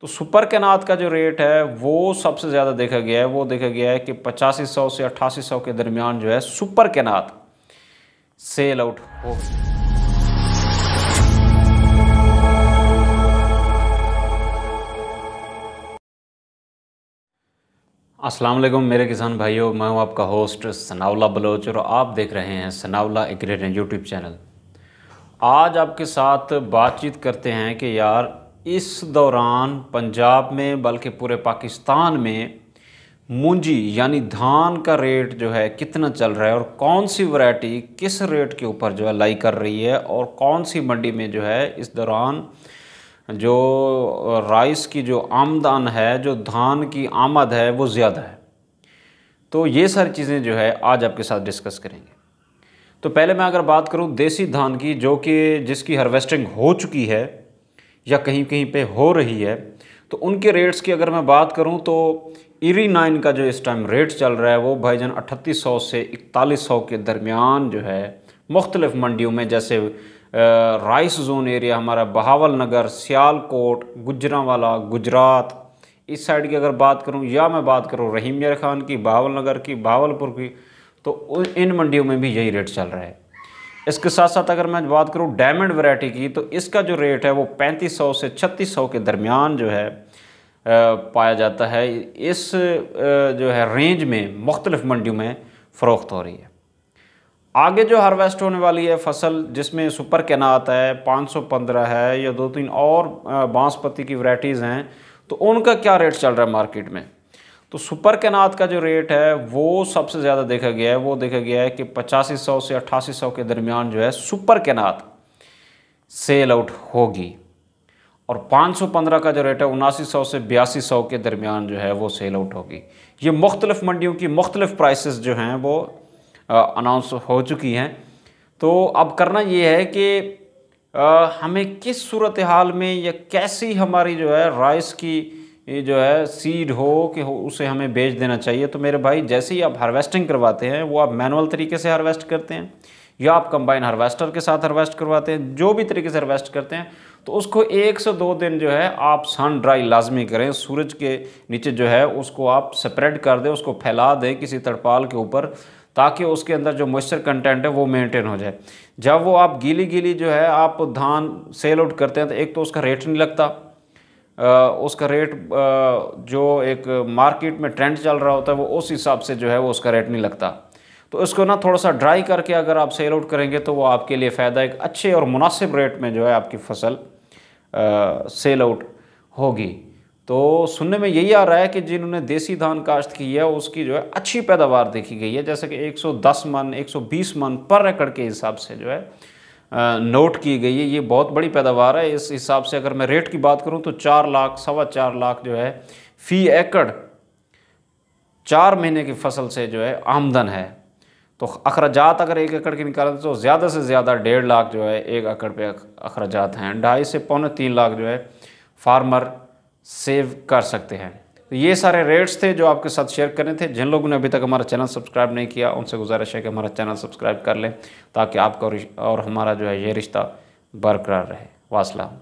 तो सुपर केनात का जो रेट है वो सबसे ज़्यादा देखा गया है, वो देखा गया है कि 8500 से 8800 के दरमियान जो है सुपर केनात सेल आउट हो। अस्सलाम वालेकुम मेरे किसान भाइयों, मैं हूं आपका होस्ट सनाउल्लाह बलोच और आप देख रहे हैं सनाउल्लाह एग्री यूट्यूब चैनल। आज आपके साथ बातचीत करते हैं कि यार इस दौरान पंजाब में बल्कि पूरे पाकिस्तान में मूंजी यानी धान का रेट जो है कितना चल रहा है और कौन सी वैरायटी किस रेट के ऊपर जो है लाई कर रही है और कौन सी मंडी में जो है इस दौरान जो राइस की जो आमदन है, जो धान की आमद है वो ज़्यादा है। तो ये सारी चीज़ें जो है आज आपके साथ डिस्कस करेंगे। तो पहले मैं अगर बात करूं देसी धान की, जो कि जिसकी हार्वेस्टिंग हो चुकी है या कहीं कहीं पे हो रही है, तो उनके रेट्स की अगर मैं बात करूं तो इरी 9 का जो इस टाइम रेट चल रहा है वो भाईजान 3800 से 4100 के दरमियान जो है मुख्तलिफ़ मंडियों में, जैसे राइस जोन एरिया हमारा बहावल नगर, सियालकोट, गुजरांवाला, गुजरात इस साइड की अगर बात करूं, या मैं बात करूं रहीम यार खान की, बहावल नगर की, बहावलपुर की, तो इन मंडियों में भी यही रेट चल रहा है। इसके साथ साथ अगर मैं बात करूं डायमंड वैरायटी की, तो इसका जो रेट है वो 3500 से 3600 के दरमियान जो है पाया जाता है। इस जो है रेंज में मुख्तलिफ़ मंडियों में फ़रोख्त हो रही है। आगे जो हार्वेस्ट होने वाली है फसल, जिसमें सुपर केनात है, 515 है या 2-3 और बांसपति की वैरायटीज़ हैं, तो उनका क्या रेट चल रहा है मार्केट में। तो सुपर केनात का जो रेट है वो सबसे ज़्यादा देखा गया है, वो देखा गया है कि 8500 से 8800 के दरमियान जो है सुपर केनात सेल आउट होगी। और 515 का जो रेट है 7900 से 8200 के दरमियान जो है वो सेल आउट होगी। ये मुख्तलिफ़ मंडियों की मुख्तलिफ़ प्राइसेस जो हैं वो अनाउंस हो चुकी हैं। तो अब करना ये है कि हमें किस सूरत हाल में या कैसी हमारी जो है राइस की जो है सीड हो कि उसे हमें बेच देना चाहिए। तो मेरे भाई, जैसे ही आप हार्वेस्टिंग करवाते हैं वो आप मैनुअल तरीके से हार्वेस्ट करते हैं या आप कंबाइन हार्वेस्टर के साथ हार्वेस्ट करवाते हैं, जो भी तरीके से हार्वेस्ट करते हैं, तो उसको 1 से 2 दिन जो है आप सन ड्राई लाजमी करें। सूरज के नीचे जो है उसको आप स्प्रेड कर दें, उसको फैला दें किसी तरपाल के ऊपर, ताकि उसके अंदर जो मॉइस्चर कंटेंट है वो मेंटेन हो जाए। जब वो आप गीली गीली जो है आप धान सेल आउट करते हैं तो एक तो उसका रेट नहीं लगता, उसका रेट जो एक मार्केट में ट्रेंड चल रहा होता है वो उस हिसाब से जो है वो उसका रेट नहीं लगता। तो इसको ना थोड़ा सा ड्राई करके अगर आप सेल आउट करेंगे तो वो आपके लिए फ़ायदा, एक अच्छे और मुनासिब रेट में जो है आपकी फसल सेल आउट होगी। तो सुनने में यही आ रहा है कि जिन्होंने देसी धान काश्त की है उसकी जो है अच्छी पैदावार देखी गई है, जैसे कि 110 मन 120 मन पर एकड़ के हिसाब से जो है नोट की गई है। ये बहुत बड़ी पैदावार है। इस हिसाब से अगर मैं रेट की बात करूं तो 4 लाख 4.25 लाख जो है फ़ी एकड़ 4 महीने की फसल से जो है आमदन है। तो अखराजात अगर 1 एकड़ की निकालें तो ज़्यादा से ज़्यादा 1.5 लाख जो है 1 एकड़ पे अखराजात हैं। 2.5 से 3.25 लाख जो है फार्मर सेव कर सकते हैं। तो ये सारे रेट्स थे जो आपके साथ शेयर करने थे। जिन लोगों ने अभी तक हमारा चैनल सब्सक्राइब नहीं किया उनसे गुजारिश है कि हमारा चैनल सब्सक्राइब कर लें, ताकि आपका और हमारा जो है ये रिश्ता बरकरार रहे। वास्सलाम।